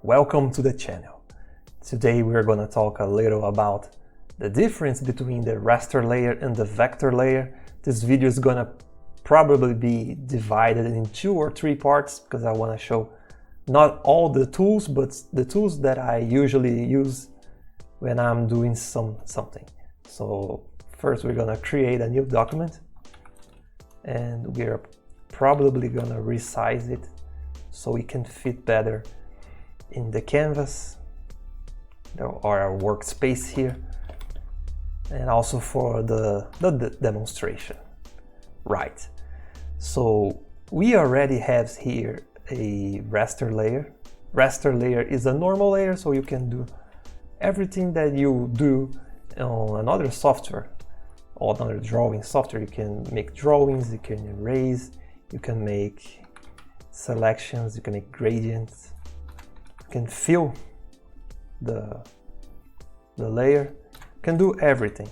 welcome to the channel. Today we're going to talk a little about the difference between the raster layer and the vector layer. This video is going to probably be divided in 2 or 3 parts because I want to show not all the tools, but the tools that I usually use when I'm doing something. So first we're going to create a new document, and we're probably going to resize it so it can fit better in the canvas or our workspace here, and also for the demonstration. Right, so we already have here a raster layer. Raster layer is a normal layer, so you can do everything that you do on another software or another drawing software. You can make drawings, you can erase, you can make selections, you can make gradients, you can fill the layer, you can do everything.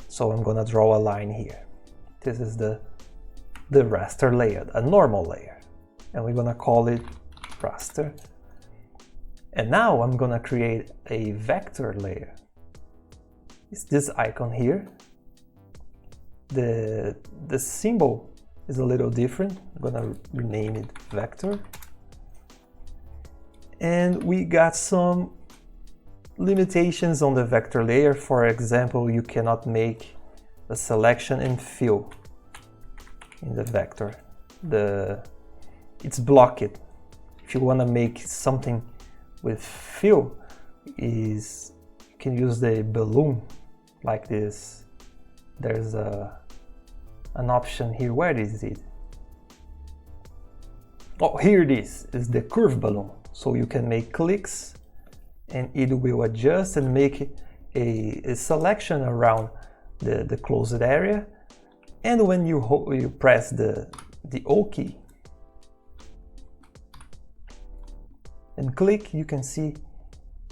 So I'm gonna draw a line here. This is the raster layer, a normal layer, and we're gonna call it raster. And now I'm gonna create a vector layer. It's this icon here. The symbol is a little different. I'm gonna rename it vector. And we got some limitations on the vector layer. For example, you cannot make a selection and fill in the vector. It's blocked. If you want to make something with fill, you can use the balloon like this. There's an option here. Where is it? Oh, here it is. It's the curve balloon. So you can make clicks and it will adjust and make a selection around the closed area. And when you press the O key and click, you can see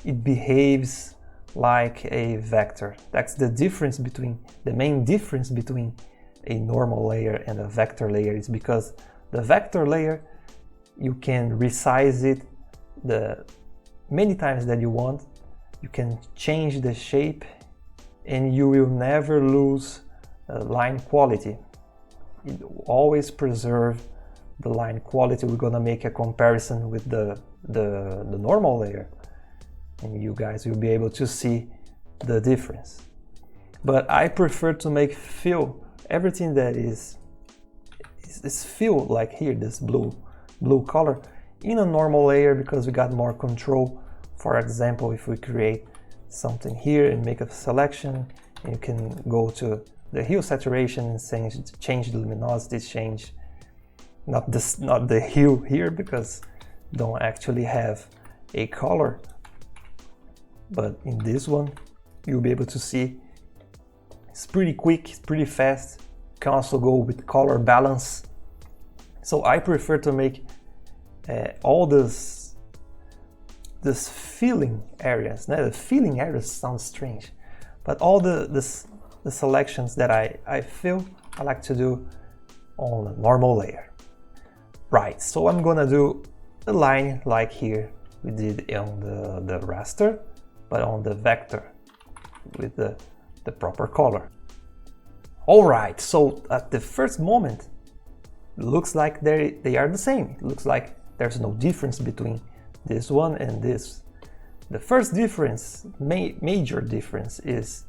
it behaves like a vector. That's the main difference between a normal layer and a vector layer, is because the vector layer, you can resize it many times that you want. You can change the shape and you will never lose line quality. It will always preserve the line quality. We're gonna make a comparison with the normal layer, and you guys will be able to see the difference. But I prefer to make fill, everything that is fill, like here, this blue color, in a normal layer, because we got more control. For example, if we create something here and make a selection, and you can go to the hue saturation and change the luminosity, change not the hue here, because don't actually have a color, but in this one you'll be able to see it's pretty quick, it's pretty fast. You can also go with color balance. So I prefer to make all this filling areas. Now the filling areas sounds strange, but all the selections that I fill, I like to do on a normal layer. Right, so I'm gonna do a line like here we did on the raster, but on the vector with the proper color. All right, so at the first moment it looks like they are the same. It looks like there's no difference between this one and this. The first difference, major difference, is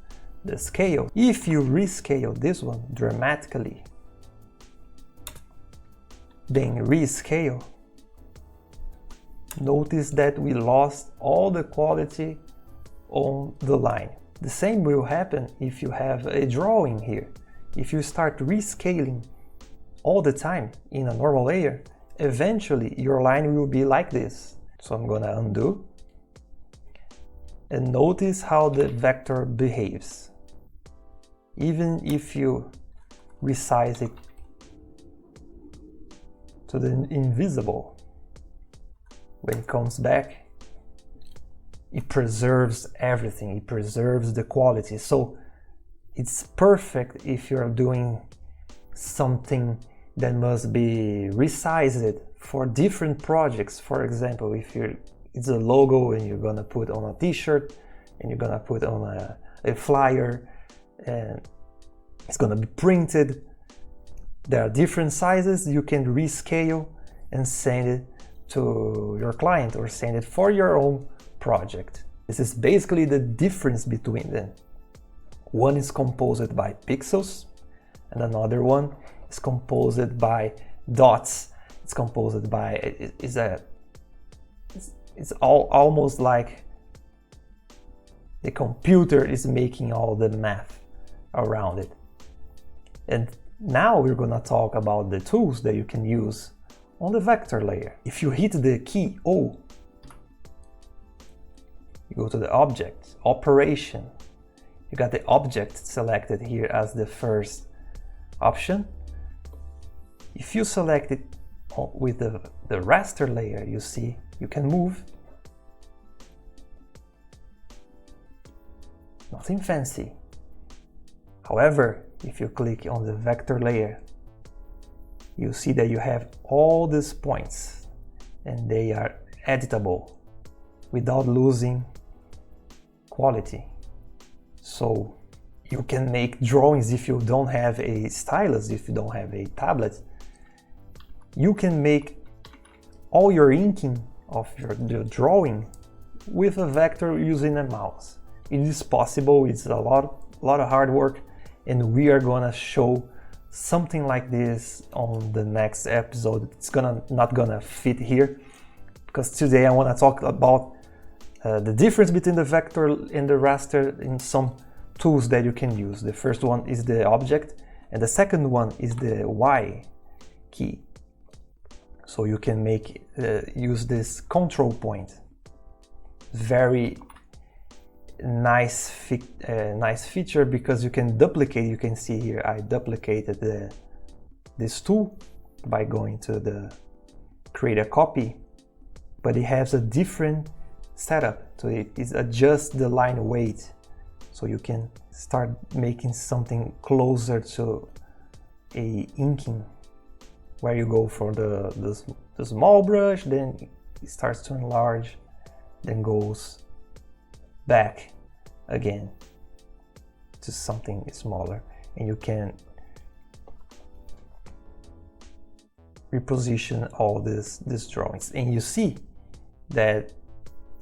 the scale. If you rescale this one dramatically, then rescale, notice that we lost all the quality on the line. The same will happen if you have a drawing here. If you start rescaling all the time in a normal layer, eventually your line will be like this. So I'm gonna undo, and notice how the vector behaves. Even if you resize it to the invisible, when it comes back, it preserves everything, it preserves the quality. So it's perfect if you're doing something that must be resized for different projects. For example, if it's a logo and you're gonna put on a t-shirt and you're gonna put on a flyer and it's gonna be printed, there are different sizes. You can rescale and send it to your client or send it for your own project. This is basically the difference between them. One is composed by pixels and another one is composed by dots. It's composed by, it's almost like the computer is making all the math around it. And now we're gonna talk about the tools that you can use on the vector layer. If you hit the key O, you go to the object, operation. You got the object selected here as the first option. If you select it with the raster layer, you see you can move. Nothing fancy. However, if you click on the vector layer, you see that you have all these points and they are editable without losing quality. So you can make drawings if you don't have a stylus, if you don't have a tablet. You can make all your inking of your drawing with a vector using a mouse. It is possible, it's a lot of hard work, and we are gonna show something like this on the next episode. It's not gonna fit here because today I want to talk about the difference between the vector and the raster in some tools that you can use. The first one is the object and the second one is the Y key. So you can use this control point. Very nice feature because you can duplicate. You can see here I duplicated this tool by going to the create a copy, but it has a different setup. So it adjusts the line weight, so you can start making something closer to a inking, where you go for the small brush, then it starts to enlarge, then goes back again to something smaller, and you can reposition all these drawings. And you see that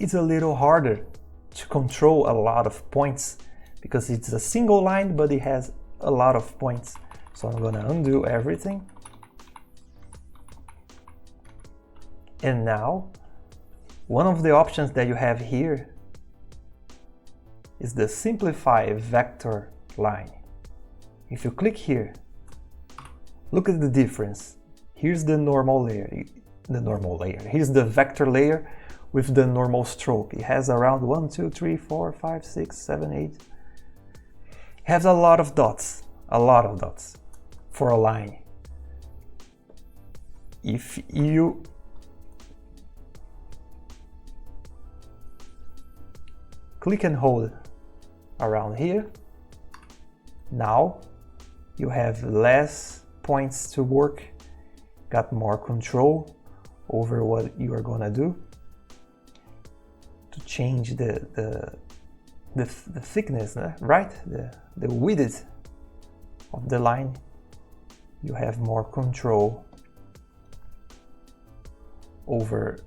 it's a little harder to control a lot of points because it's a single line, but it has a lot of points. So I'm gonna undo everything. And now, one of the options that you have here is the simplify vector line. If you click here, look at the difference. Here's the normal layer. Here's the vector layer with the normal stroke. It has around 1, 2, 3, 4, 5, 6, 7, 8. It has a lot of dots for a line. If you click and hold around here, now you have less points to work, got more control over what you are gonna do. To change the thickness, right? The width of the line, you have more control over.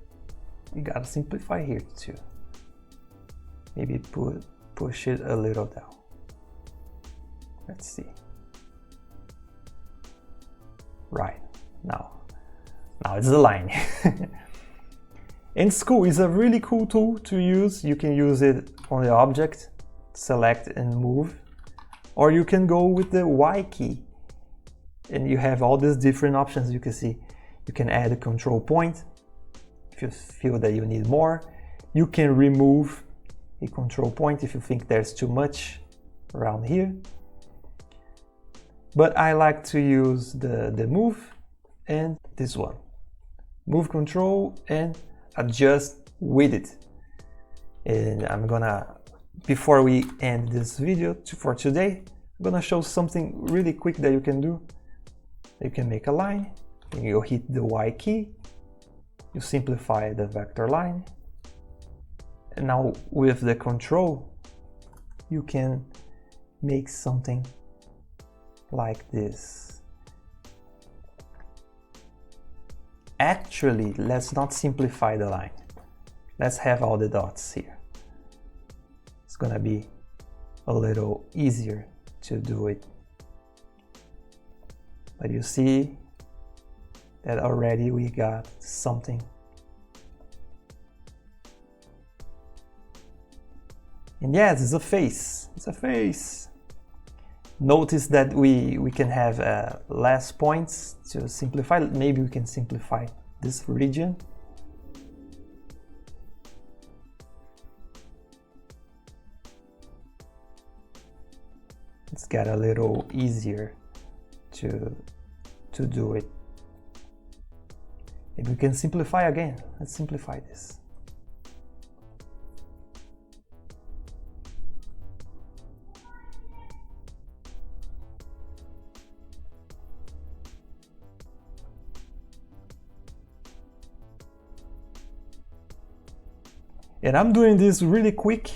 You gotta simplify here too. Maybe push it a little down. Let's see. Right, now it's the line. And it's cool, it's a really cool tool to use. You can use it on the object, select and move, or you can go with the Y key and you have all these different options. You can see you can add a control point if you feel that you need more. You can remove a control point if you think there's too much around here. But I like to use the move and this one. Move control and adjust with it. And I'm gonna, before we end this video for today, I'm gonna show something really quick that you can do. You can make a line, and you hit the Y key, you simplify the vector line, and now with the control, you can make something like this. Actually, let's not simplify the line. Let's have all the dots here. It's gonna be a little easier to do it. But you see that already we got something. And yes, it's a face. It's a face. Notice that we can have less points to simplify. Maybe we can simplify this region. It's got a little easier to do it. Maybe we can simplify again. Let's simplify this. And I'm doing this really quick.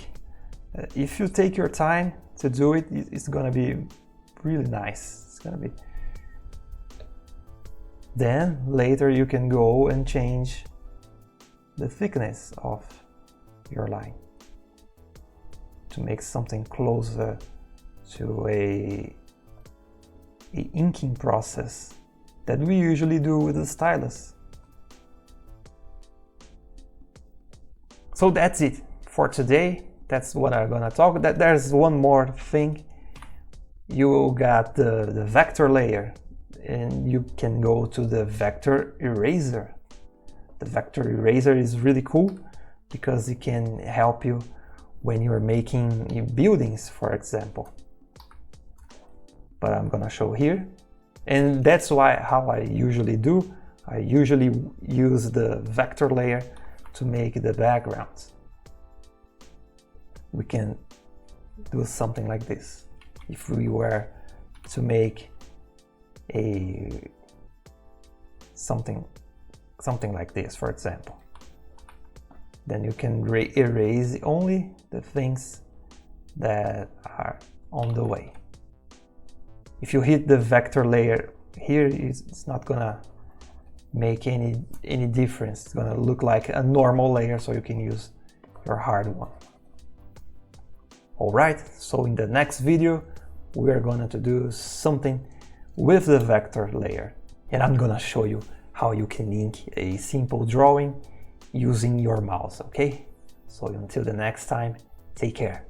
If you take your time to do it, it's gonna be really nice. It's gonna be. Then later you can go and change the thickness of your line to make something closer to a inking process that we usually do with the stylus. So that's it for today. That's what I'm gonna talk. There's one more thing. You got the vector layer, and you can go to the vector eraser. The vector eraser is really cool because it can help you when you're making buildings, for example. But I'm gonna show here, and that's how I usually do. I usually use the vector layer to make the backgrounds. We can do something like this. If we were to make something like this, for example, then you can erase only the things that are on the way. If you hit the vector layer here, it's not gonna make any difference. It's gonna look like a normal layer, so you can use your hard one. Alright, so in the next video we are going to do something with the vector layer, and I'm gonna show you how you can ink a simple drawing using your mouse, okay? So until the next time, take care.